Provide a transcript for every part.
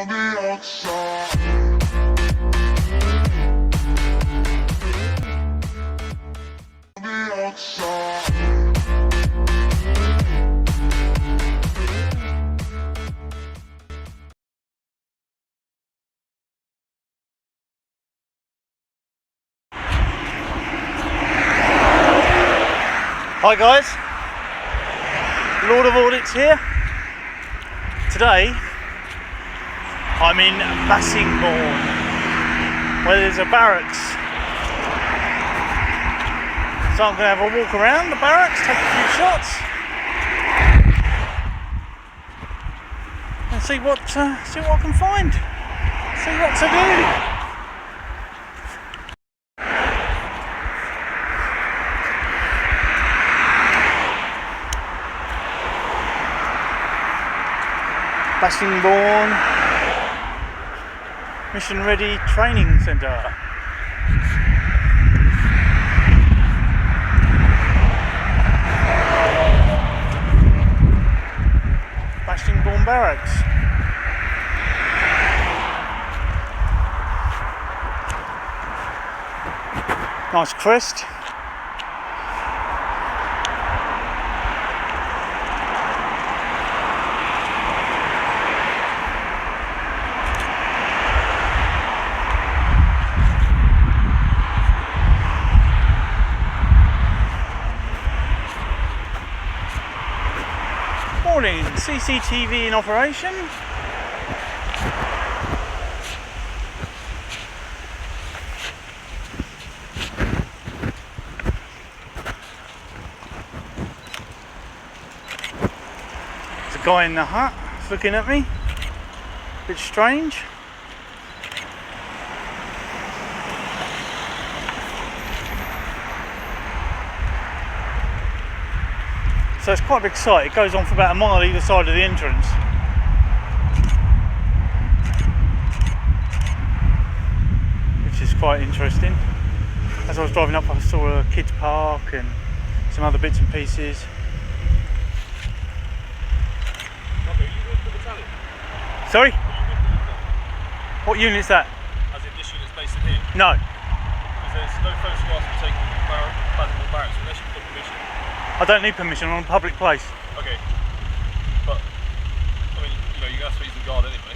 Hi guys, Lord of Audits here. Today I'm in Bassingbourne, where there's a barracks. So I'm going to have a walk around the barracks, take a few shots, and see what I can find. See what to do. Bassingbourne Mission Ready Training Centre. Bassingbourne Barracks. Nice crest. Morning, CCTV in operation. There's a guy in the hut looking at me, a bit strange. So it's quite a big site. It goes on for about a mile either side of the entrance. Which is quite interesting. As I was driving up, I saw a kids park and some other bits and pieces. Okay, you with the battalion? Sorry? Are you with the battalion? What unit's that? As in this unit's based in here? No. Because there's no photographs of taking Bassingbourne Barracks unless you've got permission. I don't need permission on a public place. Okay. But, I mean, you know, you have to speak to the guard anyway.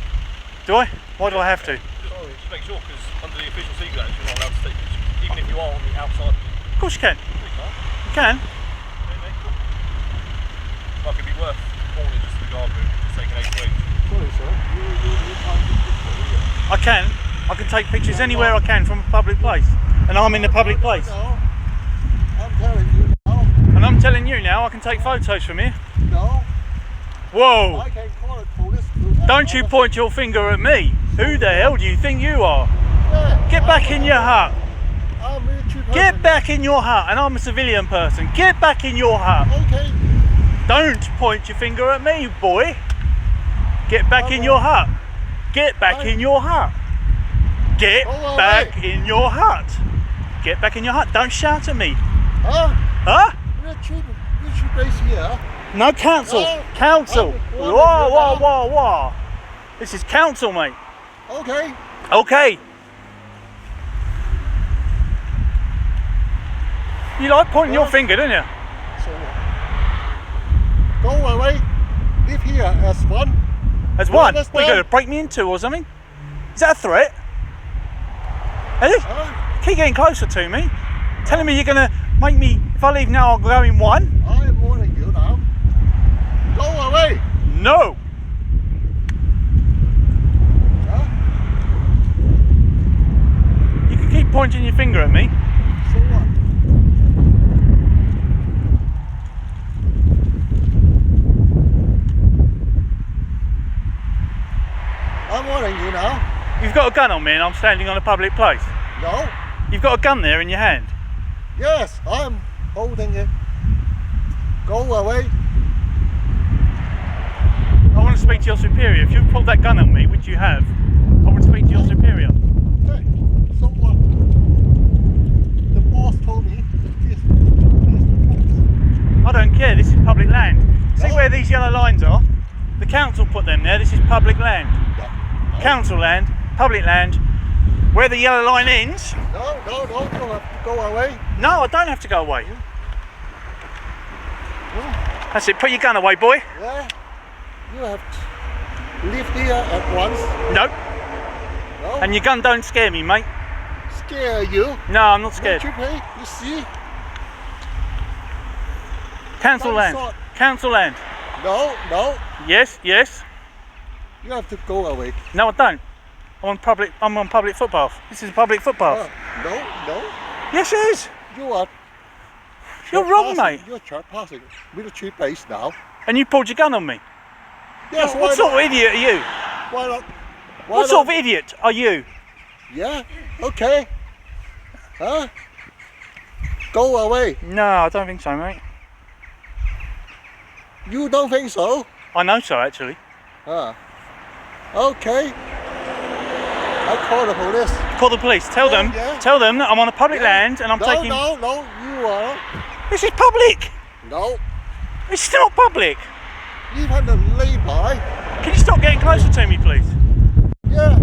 Do I? Why do I have to? Just make sure, because under the official secret act, you're not allowed to take pictures, even if you are on the outside. Of course you can. You can. Okay, cool. Might be worth calling just the guard room, just taking 8 weeks. Sorry, sir. You can't do this. I can. I can take pictures anywhere I can from a public place. And I'm in a public place. No, I'm telling you now. And I'm telling you now, I can take photos from here. No. Whoa! I can call it police. Don't you point your finger at me. Who the hell do you think you are? Yeah, Get back in your hut. I'm military person. Get back in your hut. And I'm a civilian person. Get back in your hut. Okay. Don't point your finger at me, boy. Get back in your hut. Get back in your hut. Get back in your hut. Get back in your hut. Don't shout at me. Huh? Huh? Military base here. No, council. No. Council. Whoa, whoa, whoa, whoa. This is council, mate. Okay. Okay. You like pointing your finger, don't you? So, go away. Live here as one. As You one. understand? What, you going to break me in two or something? Is that a threat? Hey? Huh? Keep getting closer to me. Telling me you're going to make me, if I leave now, I'll go in one? I'm warning you now. Go away. No. Huh? You can keep pointing your finger at me. So what? I'm warning you now. You've got a gun on me and I'm standing on a public place. No. You've got a gun there in your hand. Yes, I'm holding it. Go away. I want to speak to your superior. If you pulled that gun on me, which you have, I want to speak to your superior. Hey, so what? The boss told me this. I don't care, this is public land. See where these yellow lines are? The council put them there, this is public land. council land, public land, where the yellow line ends. No, you have to go away. No, I don't have to go away. Yeah. That's it, put your gun away, boy. Yeah. You have to leave here at once. No, No. and your gun don't scare me, mate. Scare you. No, I'm not scared. Don't you pay? You see? Council Don't land, sort. council land. No. Yes. You have to go away. No, I don't. I'm on public footpath. This is a public footpath. No. Yes, it is. You are. You're wrong, mate. You're trespassing. Military base now. And you pulled your gun on me. Yes. What sort of idiot are you? Why not? What sort of idiot are you? Yeah. Okay. Huh? Go away. No, I don't think so, mate. You don't think so? I know so, actually. Okay. I'll call the police. Call the police. Tell them. Yeah. Tell them that I'm on a public land and I'm taking. No. You are. This is public. No. It's not public. You have to lay by. Can you stop getting closer to me, please? Yeah.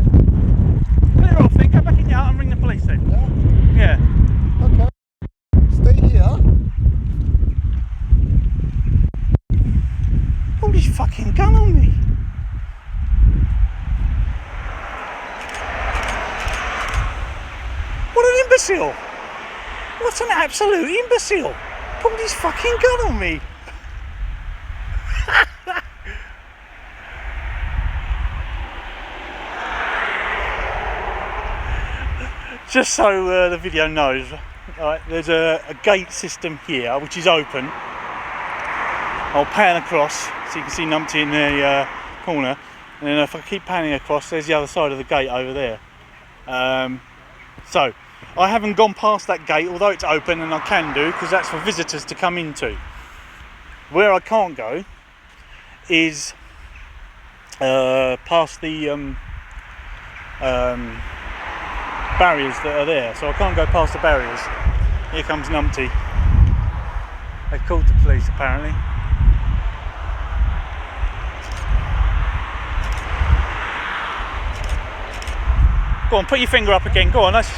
Clear off. Then go back in your hut and ring the police. Then. Yeah. Yeah. Okay. Stay here. Pull his fucking gun on me. What an imbecile! What an absolute imbecile! Pulled his fucking gun on me. Just so the video knows, right, there's a gate system here which is open. I'll pan across so you can see numpty in the corner, and then if I keep panning across, there's the other side of the gate over there. So I haven't gone past that gate, although it's open, and I can do because that's for visitors to come into. Where I can't go is past the barriers that are there, so I can't go past the barriers. Here comes numpty. They've called the police apparently. Go on, put your finger up again. Go on, let's.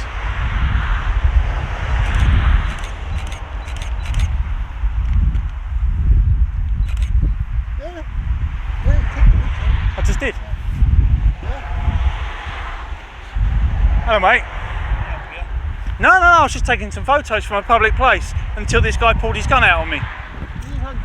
Yeah. Yeah. I just did. Hello, mate. No, I was just taking some photos from a public place until this guy pulled his gun out on me.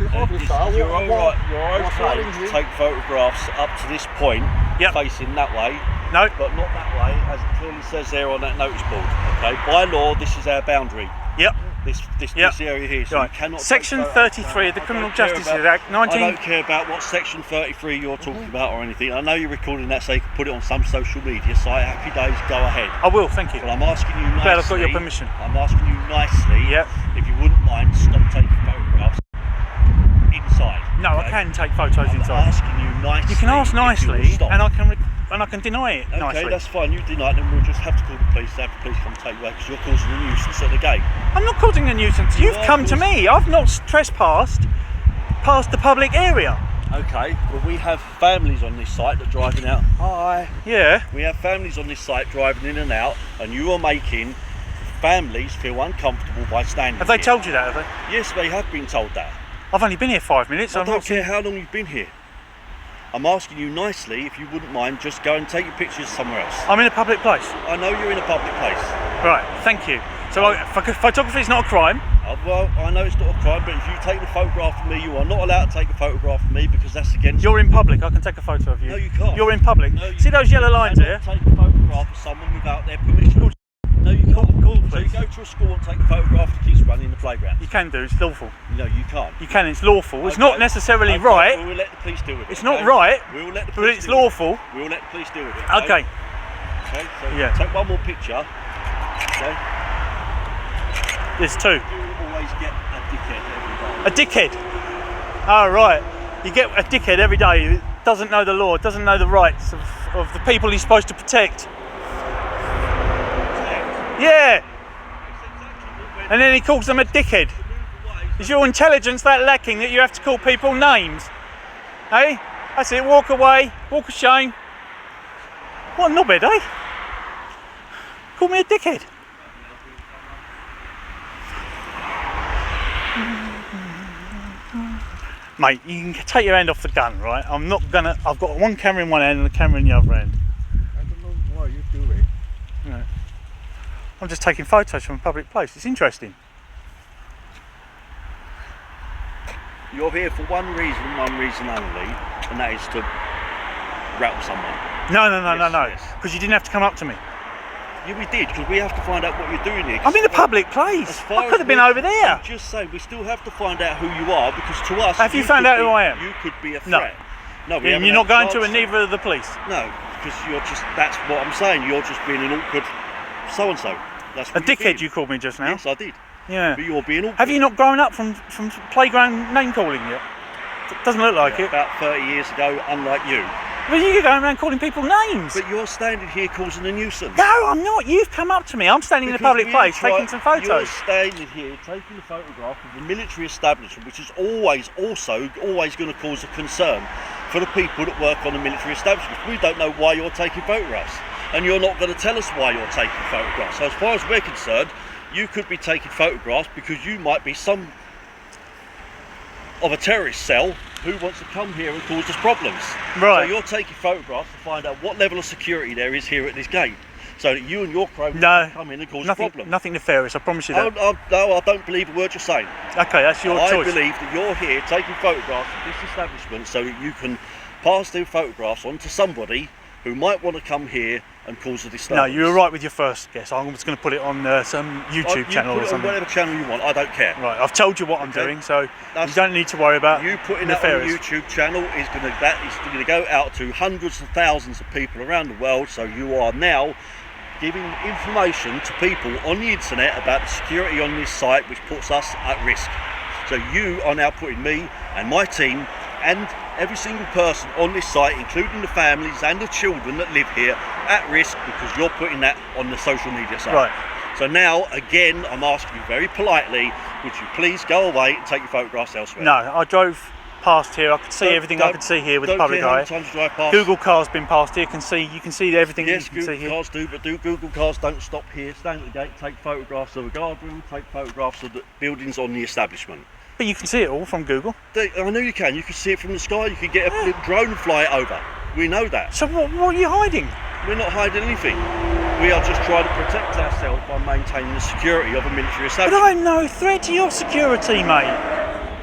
You're all right. You're okay to take photographs up to this point, Yep. facing that way. No. But not that way, as it clearly says there on that notice board. Okay, by law, this is our boundary. Yep. This area here, so Right. you cannot. Section 33 of the Criminal Justice Act, I 19. don't care about what section 33 you're talking about or anything. I know you're recording that so you can put it on some social media site. Happy days, go ahead. I will, thank you. But I'm asking you nicely. Glad I've got your permission. I'm asking you nicely. Yep. If you wouldn't mind, stop taking photographs inside. No, I can take photos I'm inside. asking you nicely. You can ask if you will nicely, stop. and I can deny it Okay, nicely. that's fine. You deny it, then we'll just have to call the police. Have the police come take you away because you're causing a nuisance at the gate. I'm not causing a nuisance. You've are come to me. I've not trespassed past the public area. Okay, well we have families on this site that are driving out. Hi. Yeah. We have families on this site driving in and out, and you are making families feel uncomfortable by standing Have they here. told you that, have they? Yes, they have been told that. I've only been here 5 minutes. I I'm don't not care how long you've been here. I'm asking you nicely, if you wouldn't mind, just go and take your pictures somewhere else. I'm in a public place. I know you're in a public place. Right, thank you. So photography is not a crime. Well, I know it's not a crime, but if you take a photograph of me, you are not allowed to take a photograph of me because that's against... You're in public. I can take a photo of you. No, you can't. You're in public. No, you See those yellow lines cannot here? take a photograph of someone without their permission. No, you can't. So you please. go to a school and take a photograph of the kids running in the playground. You can do. It's lawful. No, you can't. You can. It's lawful. It's Okay. not necessarily Okay, right. We'll let the police deal with it. It's okay? not right, We will let the but police it's deal with lawful. it. We will let the police deal with it. Okay. Okay. So Yeah. take one more picture. Okay. There's two. You will always get a dickhead every day. A dickhead. Oh, right. You get a dickhead every day who doesn't know the law, doesn't know the rights of the people he's supposed to protect. Yeah. And then he calls them a dickhead. Is your intelligence that lacking that you have to call people names? Hey? That's it. Walk away. Walk of shame. What a knobhead, eh? Call me a dickhead. Mate, you can take your hand off the gun, right? I'm not gonna. I've got one camera in one hand and a camera in the other hand. I don't know what you're doing. Right. I'm just taking photos from a public place. It's interesting. You're here for one reason only, and that is to rattle someone. No. Yes. Because you didn't have to come up to me. Yeah, we did, because we have to find out what you're doing here. I'm in a public place. I could have been over there. I'm just saying, we still have to find out who you are, because to us... Have you found out who I am? You could be a No. threat. No, we And haven't you're had not going a to, chance and neither are the police. No, because you're just... That's what I'm saying. You're just being an awkward so-and-so. That's A what you're dickhead being. you called me just now. Yes, I did. Yeah. But you're being awkward. Have you not grown up from playground name calling yet? Doesn't look like it. About 30 years ago, unlike you. Well, you're going around calling people names. But you're standing here causing a nuisance. No, I'm not. You've come up to me. I'm standing in a public place taking some photos. You're standing here taking a photograph of a military establishment, which is always going to cause a concern for the people that work on the military establishment. We don't know why you're taking photographs, and you're not going to tell us why you're taking photographs. So as far as we're concerned, you could be taking photographs because you might be some of a terrorist cell who wants to come here and cause us problems. Right. So you're taking photographs to find out what level of security there is here at this gate, so that you and your crew can come in and cause a problem. Nothing nefarious, I promise you that. No, I don't believe a word you're saying. Okay, that's your choice. I believe that you're here taking photographs of this establishment so that you can pass them photographs on to somebody who might want to come here and cause a disturbance. No, you were right with your first guess. I'm just going to put it on some YouTube channel put or it on something. whatever channel you want, I don't care. Right, I've told you what I'm doing, so you don't need to worry about you putting that on a nefarious. YouTube channel is going to go out to hundreds of thousands of people around the world. So you are now giving information to people on the internet about the security on this site, which puts us at risk. So you are now putting me and my team and every single person on this site, including the families and the children that live here, at risk because you're putting that on the social media site. Right. So now, again, I'm asking you very politely, would you please go away and take your photographs elsewhere? No, I drove past here. I could see everything I could see here with the public eye. Google cars been past here. You can see everything you can see here. Yes, Google cars do, but Google cars don't stop here. Stand at the gate, take photographs of the guard room, take photographs of the buildings on the establishment. But you can see it all from Google. I know you can. You can see it from the sky. You can get a little drone and fly it over. We know that. So what are you hiding? We're not hiding anything. We are just trying to protect ourselves by maintaining the security of a military establishment. But I'm no threat to your security, mate.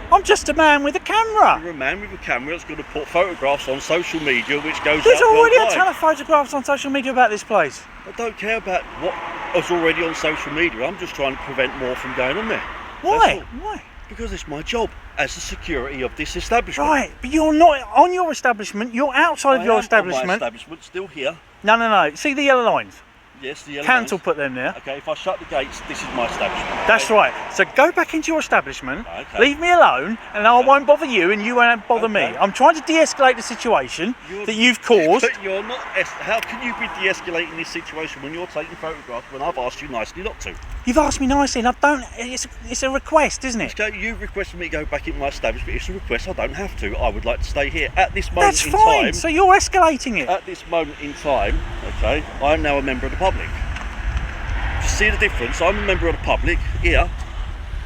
I'm just a man with a camera. You're a man with a camera that's going to put photographs on social media, which goes There's out already worldwide. a ton of photographs on social media about this place. I don't care about what is already on social media. I'm just trying to prevent more from going on there. Why? Why? Because it's my job as the security of this establishment. Right, but you're not on your establishment. You're outside of your I am establishment. on my establishment, still here. No. See the yellow lines? Yes, the yellow Council lines. put them there. Okay, if I shut the gates, this is my establishment. That's right. So go back into your establishment, Okay. leave me alone, and I won't bother you, and you won't bother me. Okay. I'm trying to de-escalate the situation that you've caused. But you're not. How can you be de-escalating this situation when you're taking photographs when I've asked you nicely not to? You've asked me nicely, and I don't. It's a request, isn't it? Okay, you requested me to go back in my establishment. It's a request. I don't have to. I would like to stay here at this moment That's in fine. time. So you're escalating it. At this moment in time, okay, I'm now a member of the public. To see the difference, I'm a member of the public here.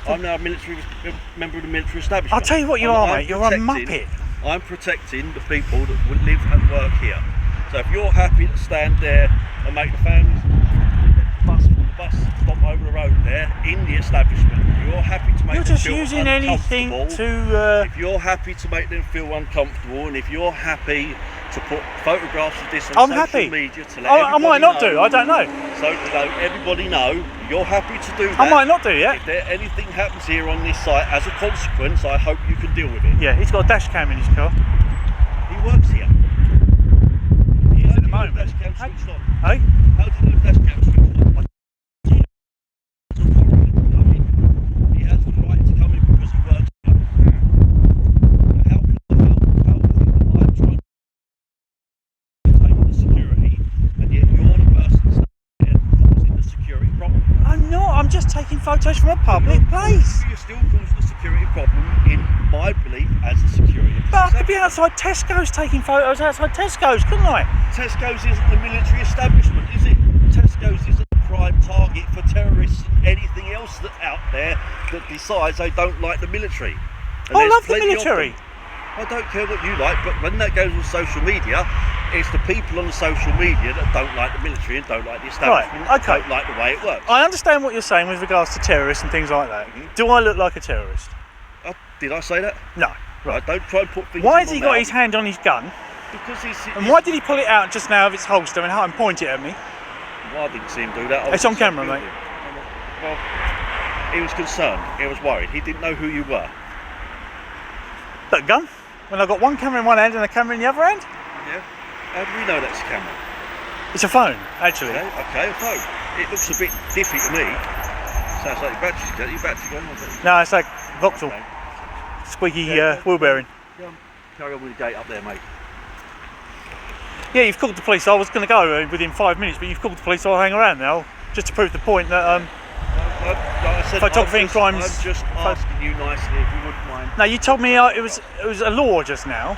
I'm now a member of the military establishment. I'll tell you what you are, mate. You're a muppet. I'm protecting the people that would live and work here. So if you're happy to stand there and make the families bus stop over the road there in the establishment, you're happy to make You're them just feel using anything uncomfortable. to. If you're happy to make them feel uncomfortable, and if you're happy to put photographs of this on I'm social happy. media to let I might not know, do. I don't know. So to let everybody know you're happy to do that. I might not do. Yeah. If anything happens here on this site as a consequence, I hope you can deal with it. Yeah. He's got a dash cam in his car. He works here. He is at the moment. Dash cam switched on. Hey. How do you know dash cam switched on? He has the right to come in because he works here. How I'm trying to maintain the security, and yet you're the person causing the security problem? I'm not. I'm just taking photos from a public place. You're still causing the security problem in my belief as the security. But I could be outside Tesco's taking photos outside Tesco's, couldn't I? Tesco's isn't a military establishment, is it? Tesco's is a prime target for terrorists and anything else that's out there that decides they don't like the military. And I there's love the plenty of military. them. I don't care what you like, but when that goes on social media, it's the people on the social media that don't like the military and don't like the establishment, Right, okay. don't like the way it works. I understand what you're saying with regards to terrorists and things like that. Do I look like a terrorist? Did I say that? No. Right, don't try and put things Why in has he my got mouth. his hand on his gun? Because And why did he pull it out just now of its holster and point it at me? Well, I didn't see him do that. It's on camera, mate. Well, he was concerned. He was worried. He didn't know who you were. That gun? When I've got one camera in one hand and a camera in the other hand? Yeah. How do we know that's a camera? It's a phone, actually. Okay, a phone. It looks a bit diffy to me. Sounds like your battery's going. Your battery's going. No, it's like Vauxhall. Okay. Squeaky wheel bearing. Carry on with the gate up there, mate. Yeah, you've called the police. I was going to go within 5 minutes, but you've called the police, so I'll hang around now, just to prove the point that Like I said, photography and crimes. I'm just asking you nicely if you wouldn't mind. No, you told me it was a law just now.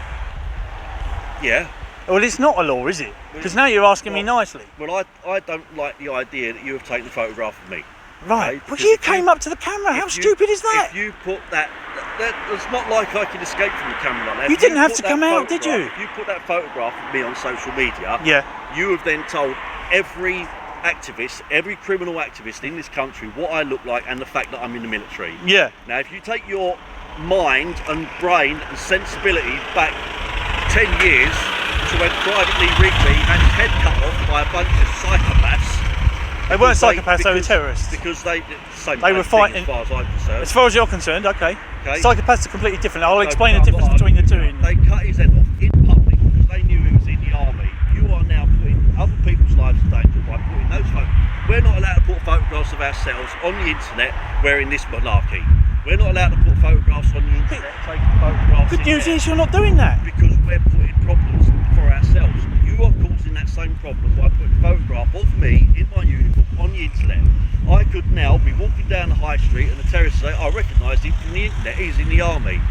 Yeah. Well, it's not a law, is it? Because now you're asking me nicely. Well, I don't like the idea that you have taken a photograph of me. Right. Okay? Well, Because you if came up to the camera. How stupid is that? If you put that, it's not like I can escape from the camera like that. You If didn't have put to that come out, did you? If you put that photograph of me on social media, Yeah. you have then told every activist, every criminal activist in this country what I look like and the fact that I'm in the military. Yeah. Now, if you take your mind and brain and sensibility back 10 years to when privately Wrigley had his head cut off by a bunch of psychopaths. They weren't psychopaths, they were terrorists. Because they were fighting. as far as I'm concerned. As far as you're concerned, okay. Okay. Psychopaths are completely different. I'll No, explain the but difference between the two. They cut his head off in public because they knew he was in the army. You are now putting other people's lives in danger by putting those photos. We're not allowed to put photographs of ourselves on the internet wearing this monarchy. We're not allowed to put photographs on the internet, taking photographs. Good news is you're not doing that. Because we're putting problems for ourselves. You are causing that same problem by putting a photograph of me in my uniform on the internet. I could now be walking down the high street and the terrorists say, I recognise him from the internet, he's in the army.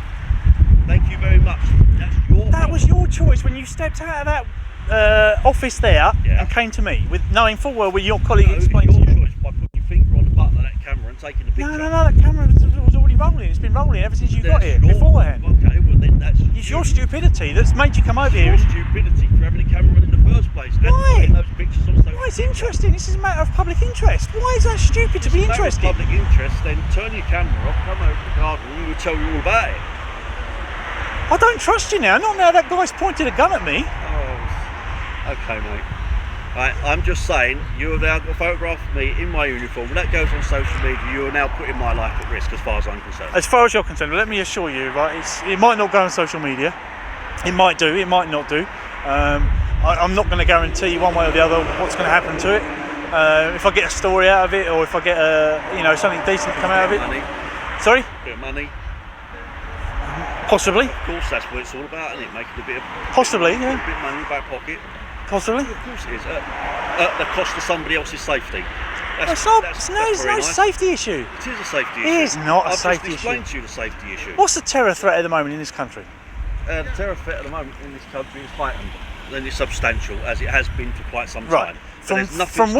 Thank you very much. That's your That was your choice when you stepped out of that office there Yeah. and came to me, with knowing full well with your colleague No, explained to your you. choice by putting your finger on the button of that camera and taking a picture. No, that camera was already rolling. It's been rolling ever since you got here, Your- beforehand. Okay, well then that's It's your stupidity that's made you come over here. your stupidity for having a camera in the first place. And Why? putting those pictures on social Why, it's media. interesting. This is a matter of public interest. Why is that stupid to be If it's a matter of interested? public interest, then turn your camera off, come over to the garden and we'll tell you all about it. I don't trust you now. Not now that guy's pointed a gun at me. Oh, okay, mate. Right, I'm just saying, you have now got a photograph of me in my uniform. When that goes on social media, you are now putting my life at risk as far as I'm concerned. As far as you're concerned, let me assure you, right, it might not go on social media. It might do, it might not do. I'm not going to guarantee one way or the other what's going to happen to it. If I get a story out of it, or if I get something decent come out of it. Money, Sorry? bit of money. Possibly. Of course, that's what it's all about, isn't it? Making a bit of Possibly, a yeah. bit of money in your back pocket. Possibly. Of course it is. At the cost of somebody else's safety. It's no very nice. safety issue. It is a safety It issue. is not a I've safety just explained to you the safety issue. What's the terror threat at the moment in this country? The terror threat at the moment in this country is heightened, and it's substantial, as it has been for quite some Right. time. But there's nothing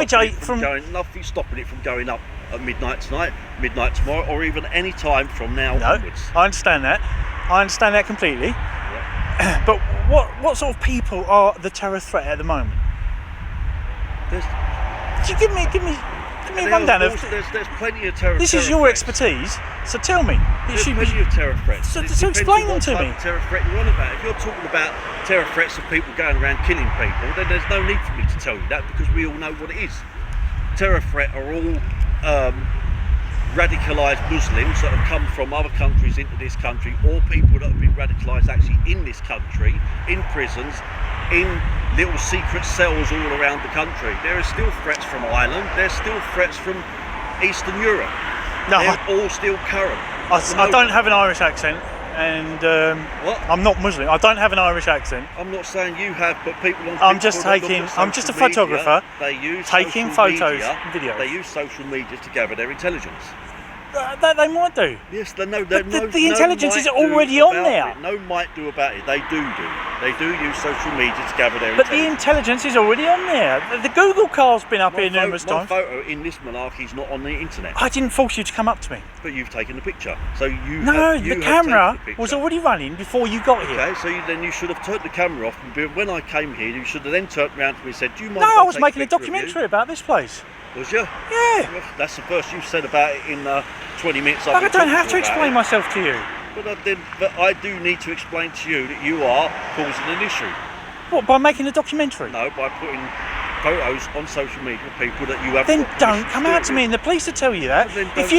nothing stopping it from going up at midnight tonight, midnight tomorrow, or even any time from now onwards. I understand that. I understand that completely. Yeah. But what sort of people are the terror threat at the moment? There's, Could you give me a rundown of? there's plenty of terror. This is terror your threats. expertise, so tell me. There's plenty of terror threats. So It explain depends on them what to type me. of terror threat you're on about. If you're talking about terror threats of people going around killing people, then there's no need for me to tell you that because we all know what it is. Terror threat are all radicalised Muslims that have come from other countries into this country, or people that have been radicalised actually in this country, in prisons, in little secret cells all around the country. There are still threats from Ireland, there's still threats from Eastern Europe. No, They're all still current. I don't have an Irish accent, and What? I'm not Muslim. I don't have an Irish accent. I'm not saying you have, but people on I'm just people that look taking- at I'm just a social media, photographer they use taking social photos media, and videos. They use social media to gather their intelligence. That they might do. Yes, the intelligence is already on there. No might do about it. They do. They do use social media to gather their But the intelligence is already on there. The Google car's been up here numerous times. My photo in this malarkey is not on the internet. I didn't force you to come up to me. But you've taken the picture. So the camera was already running before you got here. Okay, so then you should have turned the camera off. And when I came here, you should have then turned around to me and said, "Do you mind?" No, I was making a documentary about this place. Was you? Yeah. That's the first you've said about it in 20 minutes. I don't have to explain myself to you. But I do need to explain to you that you are causing an issue. What, by making a documentary? No, by putting photos on social media of people that you have. Then don't come out to me, and the police will tell you that. If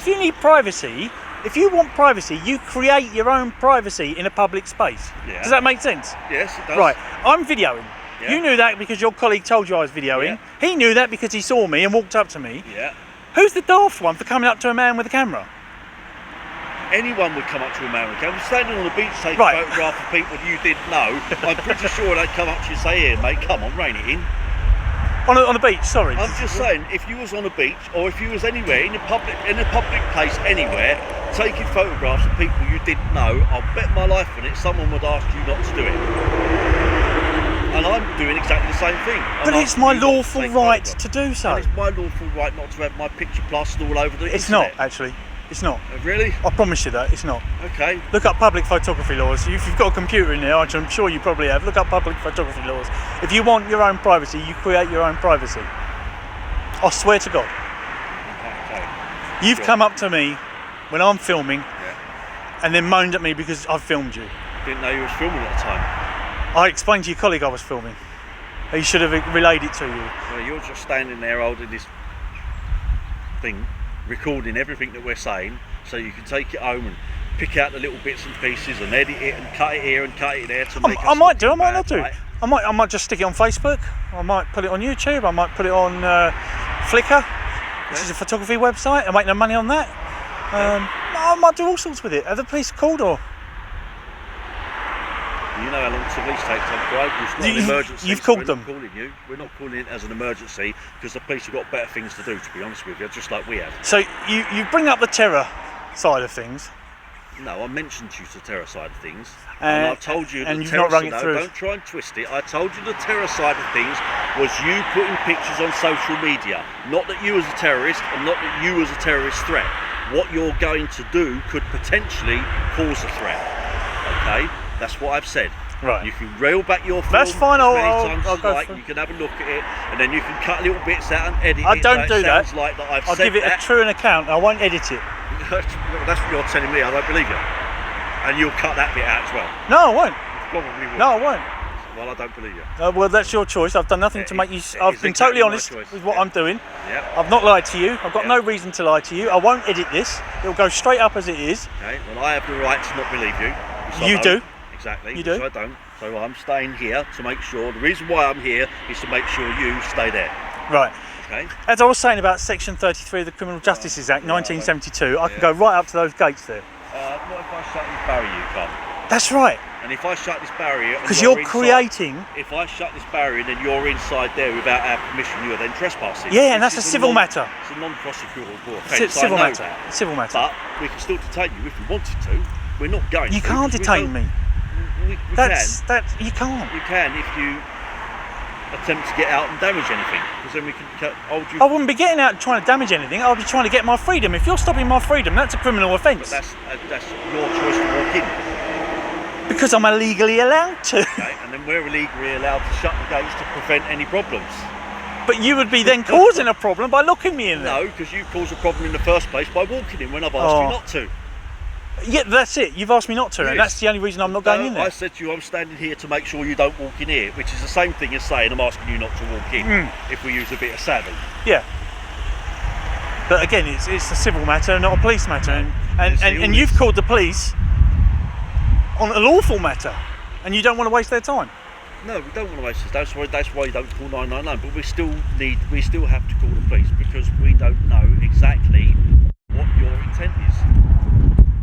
you need privacy, if you want privacy, you create your own privacy in a public space. Yeah. Does that make sense? Yes, it does. Right, I'm videoing. Yeah. You knew that because your colleague told you I was videoing. Yeah. He knew that because he saw me and walked up to me. Yeah. Who's the daft one for coming up to a man with a camera? Anyone would come up to a man with a camera. Standing on the beach taking a photograph of people you didn't know, I'm pretty sure they'd come up to you and say, "Here, mate, come on, rein it in." On a beach, sorry. I'm just saying, if you was on a beach or if you was anywhere in a public place anywhere, taking photographs of people you didn't know, I'll bet my life on it, someone would ask you not to do it. And I'm doing exactly the same thing. But it's my lawful right to do so. And it's my lawful right not to have my picture plastered all over the internet. It's not, actually. It's not. Really? I promise you that, it's not. Okay. Look up public photography laws. If you've got a computer in there, which I'm sure you probably have, look up public photography laws. If you want your own privacy, you create your own privacy. I swear to God. Okay. You've come up to me when I'm filming and then moaned at me because I've filmed you. Didn't know you was filming at the time. I explained to your colleague I was filming. He should have relayed it to you. Well, you're just standing there holding this thing, recording everything that we're saying, so you can take it home and pick out the little bits and pieces and edit it and cut it here and cut it there to make. I might do. I might not do. Right? I might just stick it on Facebook. I might put it on YouTube. I might put it on Flickr, which is a photography website. I make no money on that. I might do all sorts with it. Have the police called or? You know how long the police take to upgrade. It's not an emergency. You've called them. We're not calling it as an emergency because the police have got better things to do, to be honest with you, just like we have. So you bring up the terror side of things. No, I mentioned to you the terror side of things. And I've told you and the you've terror not rung it side. through. Don't try and twist it. I told you the terror side of things was you putting pictures on social media. Not that you as a terrorist and not that you as a terrorist threat. What you're going to do could potentially cause a threat. Okay? That's what I've said. Right. You can reel back your film. That's fine. As many times as you like. You can have a look at it, and then you can cut little bits out and edit it. I don't do that. Like that I'll give it a true account. I won't edit it. That's what you're telling me. I don't believe you. And you'll cut that bit out as well. No, I won't. You probably will. No, I won't. Well, I don't believe you. Well, that's your choice. I've done nothing to make you. I've been totally honest with what I'm doing. Yeah. I've not lied to you. I've got no reason to lie to you. I won't edit this. It'll go straight up as it is. Okay. Well, I have the right to not believe you. You do. Exactly. You do. So I don't. So I'm staying here to make sure. The reason why I'm here is to make sure you stay there. Right. Okay. As I was saying about Section 33 of the Criminal Justice Act, 1972, I can go right up to those gates there. What if I shut this barrier? You can't. That's right. And if I shut this barrier, because you're creating. If I shut this barrier and then you're inside there without our permission, you are then trespassing. Yeah, and that's a civil matter. It's a non-prosecutable offence. Civil matter. Civil matter. But we can still detain you if we wanted to. We're not going to. You can't detain me. We can. You can't. You can if you attempt to get out and damage anything, because then we can hold you. I wouldn't be getting out and trying to damage anything. I'll be trying to get my freedom. If you're stopping my freedom, that's a criminal offence. But that's your choice to walk in. Because I'm illegally allowed to. Okay, and then we're illegally allowed to shut the gates to prevent any problems. But you would be then causing a problem by locking me in there. No, because you caused a problem in the first place by walking in when I've asked you not to. Yeah, that's it. You've asked me not to, and that's the only reason I'm not going in there. I said to you, I'm standing here to make sure you don't walk in here, which is the same thing as saying I'm asking you not to walk in, if we use a bit of savvy. Yeah. But again, it's a civil matter, not a police matter, and you've called the police on a lawful matter, and you don't want to waste their time. No, we don't want to waste it. That's why you don't call 999. But we still have to call the police because we don't know exactly what your intent is.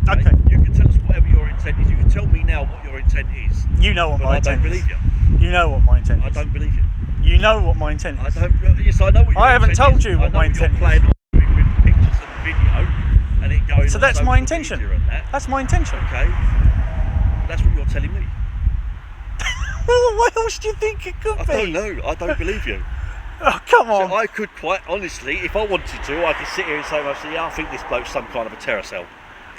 Okay. You can tell us whatever your intent is. You can tell me now what your intent is. You know what my intent is. I don't believe you. You know what my intent is. I don't believe you. You know what my intent is. Yes, I know what your I haven't told you what my intent is. Playing with pictures and So that's on my social intention. media and that. That's my intention. Okay. That's what you're telling me. Well, what else do you think it could I be? don't know. I don't believe you. Oh, come on. So I could quite honestly, if I wanted to, I could sit here and say, well, yeah, I think this bloke's some kind of a terror cell.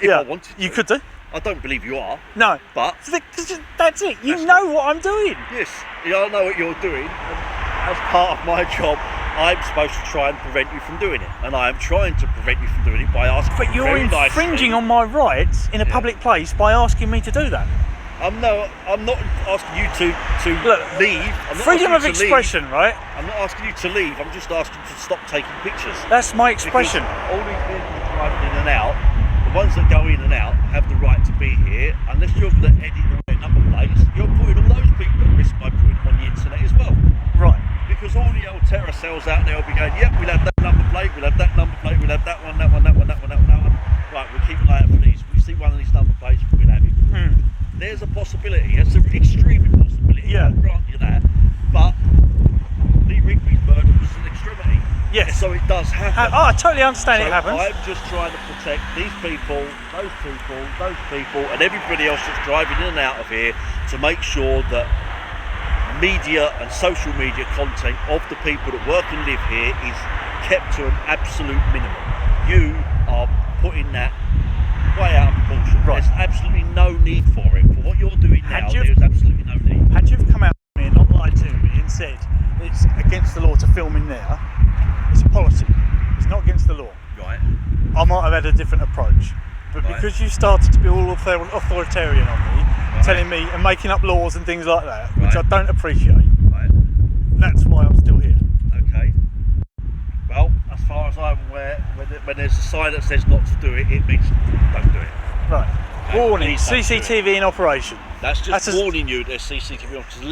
If I wanted to. You could do. I don't believe you are. No. But that's it. You know what I'm doing. yes, yeah, I know what you're doing. And as part of my job, I'm supposed to try and prevent you from doing it. And I am trying to prevent you from doing it by asking But you're very infringing nicely. on my rights in a public place by asking me to do that. I'm not asking you to Look, leave. I'm not freedom of asking you to expression, leave. right? I'm not asking you to leave. I'm just asking you to stop taking pictures. That's my expression. Because all these vehicles driving in and out, the ones that go in and out have the right to be here. Unless you're going to edit the number plates, you're putting all those people at risk by putting them on the internet as well. Right. Because all the old terror cells out there will be going, yep, we'll have that number plate, we'll have that number plate, we'll have that one, that one, that one, that one, that one, that one. Right, we'll keep an eye out for these. We see one of these number plates, we'll have it. There's a possibility. It's an extreme possibility. Yeah. I'll grant you that. But Lee Rigby's murder was an extremity. Yes. So it does happen. Oh, I totally understand So it happens. I'm just trying to protect these people, those people, and everybody else that's driving in and out of here to make sure that media and social media content of the people that work and live here is kept to an absolute minimum. You are putting that way out of proportion. Right. There's absolutely no need for it. For what you're doing now, Had you- there's absolutely no need. Had you have come out to me and not lied to me and said it's against the law to film in there, it's a policy. It's not against the law. Right. I might have had a different approach. But Right. because you started to be all authoritarian on me, telling me and making up laws and things like that, which I Right. don't appreciate, Right. that's why I'm still here. Okay. Well, as far as I'm aware, when there's a sign that says not to do it, it means don't do it. Right. Okay, Warning, please don't do CCTV in operation. That's just That's a- warning you there's CCTV on, to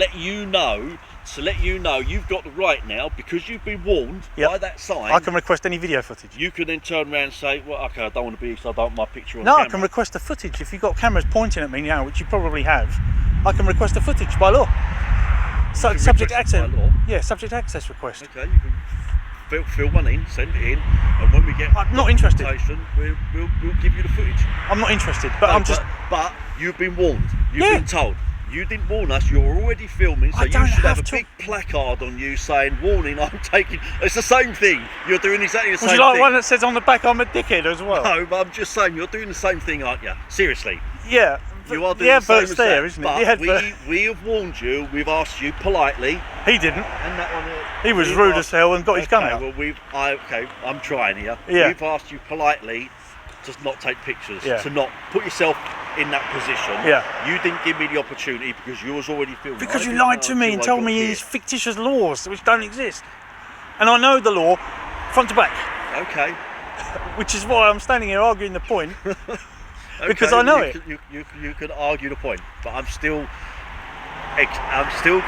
let you know you've got the right now, because you've been warned Yep. by that sign. I can request any video footage. You can then turn around and say, well, okay, I don't want to be, so I don't want my picture on No, camera. I can request the footage. If you've got cameras pointing at me now, which you probably have, I can request the footage by law. So can subject request it access. by law? Yeah, subject access request. Okay, you can fill one in, send it in, and when we get I'm not interested. documentation, we'll give you the footage. I'm not interested, but No, I'm just. But you've been warned. You've Yeah. been told. You didn't warn us. You're already filming, so I you don't should have a have to- big placard on you saying, "Warning! I'm taking." It's the same thing. You're doing exactly the Would same you like thing. one that says on the back I'm a dickhead as well? No, but I'm just saying you're doing the same thing, aren't you? Seriously, Yeah. you are The doing the same advert's as there, that. isn't it? But The advert. we have warned you. We've asked you politely, He didn't. and that one. He was we've rude asked- as hell and got his gun Okay, out. well, I'm trying here. Yeah. We've asked you politely to not take pictures, Yeah. to not put yourself in that position. Yeah. You didn't give me the opportunity because you was already filming. Because I you didn't lied know to me until and I told got me here. these fictitious laws which don't exist. And I know the law front to back, Okay. which is why I'm standing here arguing the point. Because Okay, I know you it. You can argue the point, but I'm still going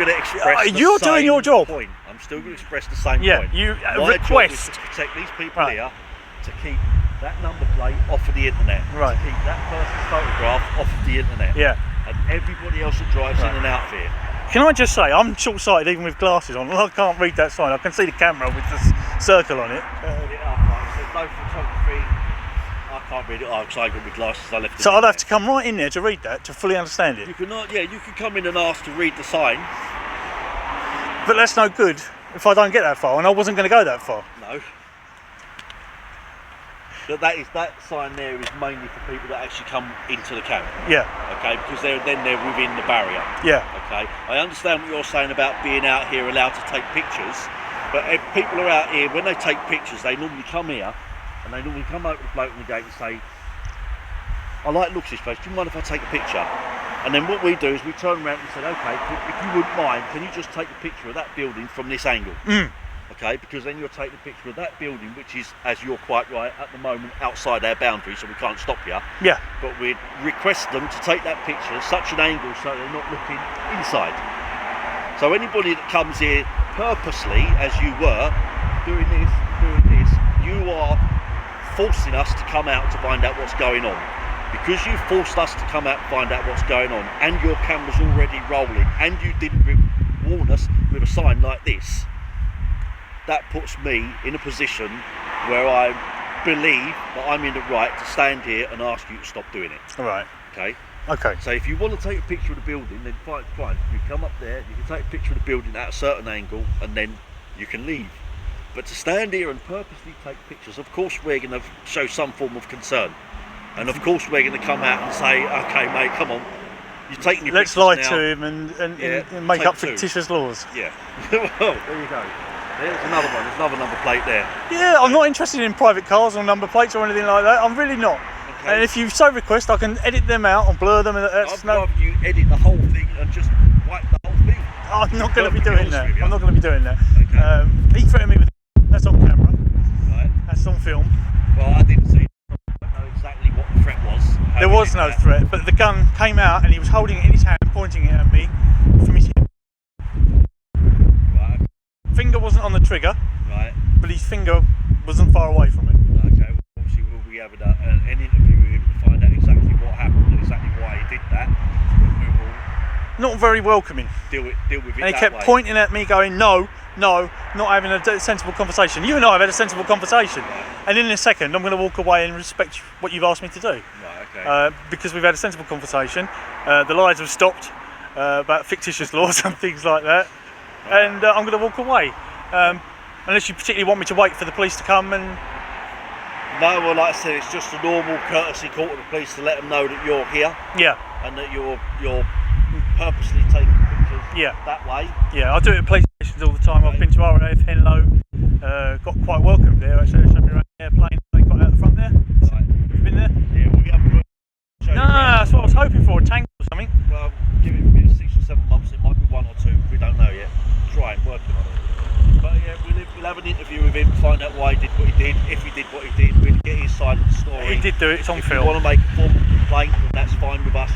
to express. The You're doing same your job. Point. I'm still going to express the same Yeah, point. you My job is request. to protect these people Right. here, to keep that number plate off of the internet, Right. to keep that person's photograph off of the internet, Yeah. and everybody else that drives Right. in and out of here. Can I just say, I'm short-sighted even with glasses on. I can't read that sign. I can see the camera with the circle on it. Yeah, I can't. There's no photography. I can't read it because I got my glasses. I left. So them I'd in have to come right in there to read that, to fully understand there. You it. can you can come in and ask to read the sign. But that's no good if I don't get that far, and I wasn't going to go that far. No. But that sign there is mainly for people that actually come into the camp. Yeah, Okay, because they're within the barrier. yeah. Okay, I understand what you're saying about being out here allowed to take pictures, but if people are out here, when they take pictures, they normally come here and they normally come over to the bloke on the gate and say, I like the looks of this place, do you mind if I take a picture? And then what we do is we turn around and say, okay, if you wouldn't mind, can you just take a picture of that building from this angle? Okay, because then you'll take the picture of that building, which is, as you're quite right, at the moment outside our boundary, so we can't stop you. Yeah. But we'd request them to take that picture at such an angle so they're not looking inside. So anybody that comes here purposely, as you were, doing this, you are forcing us to come out to find out what's going on. Because you forced us to come out and find out what's going on, and your camera's already rolling, and you didn't warn us with a sign like this, that puts me in a position where I'm believe that I'm in the right to stand here and ask you to stop doing it. All right. Okay. Okay. So if you want to take a picture of the building, then fine. You come up there, you can take a picture of the building at a certain angle, and then you can leave. But to stand here and purposely take pictures, of course we're going to show some form of concern. And of course we're going to come out and say, okay mate, come on, you're taking your Let's pictures lie now. to him and make take up two. fictitious laws. Yeah. Well, there you go. There's another one, there's another number plate there. Yeah, I'm not interested in private cars or number plates or anything like that. I'm really not. Okay. And if you so request, I can edit them out and blur them. And that's I'd rather you edit the whole thing and just wipe the whole thing. I'm not going to be Perfectly doing honest that. with you. I'm not going to be doing that. Okay. He threatened me with that's on camera. Right. That's on film. Well, I didn't see. I don't know exactly what the threat was. how There he was did no that. threat, but the gun came out and he was holding it in his hand, pointing it at me from his hip. Right. Finger wasn't on the trigger, Right. but his finger wasn't far away from it. Okay. Well, obviously, we'll be having an interview with him to find out exactly what happened and exactly why he did that. We will Not very welcoming. deal with it And he that kept way. pointing at me, going, no, not having a sensible conversation. You and I have had a sensible conversation. Right. And in a second, I'm going to walk away and respect what you've asked me to do. Right. Okay. Because we've had a sensible conversation. The lies have stopped about fictitious laws and things like that. Right. And I'm going to walk away. Unless you particularly want me to wait for the police to come and... No, well, like I said, it's just a normal courtesy call to the police to let them know that you're here Yeah, and that you're purposely taking pictures yeah. that way. Yeah, I do it at police stations all the time. I've been to RAF Henlow, got quite welcomed there actually. They showed me around the airplane they got out the front there. Right. Have you been there? Yeah, well, we haven't got show you No, around. that's what I was hoping for, a tank or something. Well, give it maybe 6 or 7 months, it might be 1 or 2, we don't know yet. Trying, working on it. But yeah, we'll have an interview with him, find out why he did what he did, if he did what he did, we'll get his side of the story. He did do it, it's on If you film. want to make a formal complaint, then that's fine with us.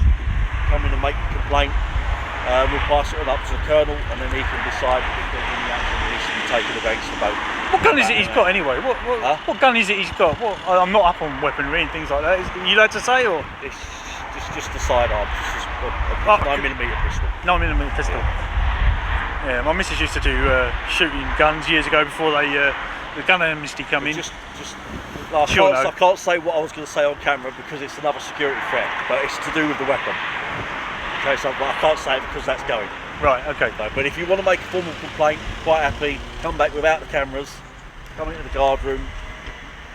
Come in and make a complaint. We'll pass it on up to the colonel, and then he can decide if there's any action that needs to be taken against the boat. What gun is it he's got anyway? Huh? What gun is it he's got? I'm not up on weaponry and things like that. Are you allowed to say, or? It's just a sidearm, just a 9mm pistol. 9mm pistol. Yeah, my missus used to do shooting guns years ago before the gun amnesty come in. I can't say what I was going to say on camera because it's another security threat, but it's to do with the weapon. Okay, so but I can't say it because that's going. Right, okay. No, but if you want to make a formal complaint, quite happy, come back without the cameras, come into the guard room,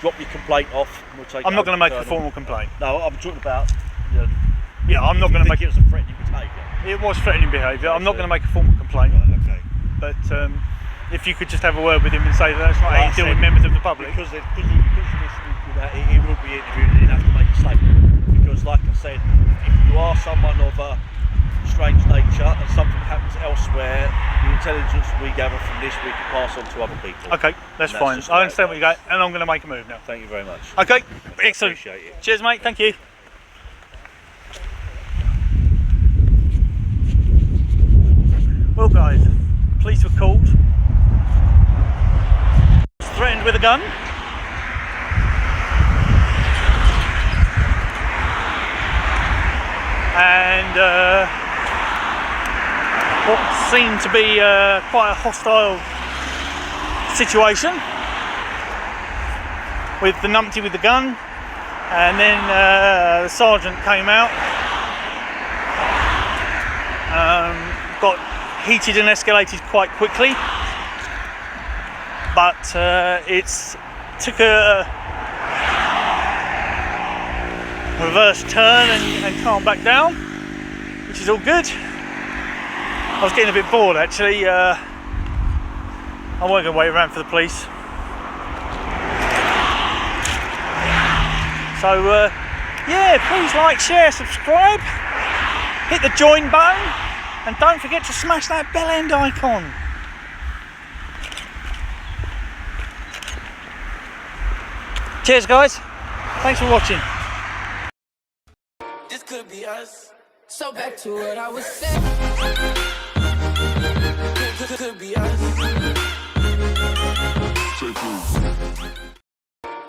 drop your complaint off, and we'll take it I'm not over going to to make the a colonel. formal complaint. No, I'm talking about. Yeah, I'm not if going to you make think it was a threatening behaviour. It was threatening behaviour. I'm not Okay. going to make a formal complaint. Right, okay. But if you could just have a word with him and say that that's not how Like you I deal with said, members of the public. Because of this, he will be interviewed and he'll have to make a statement. Because, like I said, if you are someone of a strange nature and something happens elsewhere, the intelligence we gather from this we can pass on to other people. Okay, that's And fine. just the I way understand it what you got, and I'm going to make a move now. Thank you very much. Okay, excellent. Appreciate it. Cheers, mate. Thank you. Well, guys, police were called. Threatened with a gun. And what seemed to be quite a hostile situation with the numpty with the gun, and then the sergeant came out, got heated and escalated quite quickly, but it's took a reverse turn and calmed back down, which is all good. I was getting a bit bored actually. I wasn't going to wait around for the police. So yeah, please like, share, subscribe, hit the join button, and don't forget to smash that bell end icon. Cheers guys, thanks for watching. This could be us. So back to what I was saying. Could be us.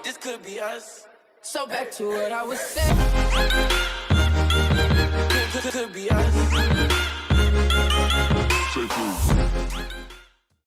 This could be us. So back to what I was saying. Could be us.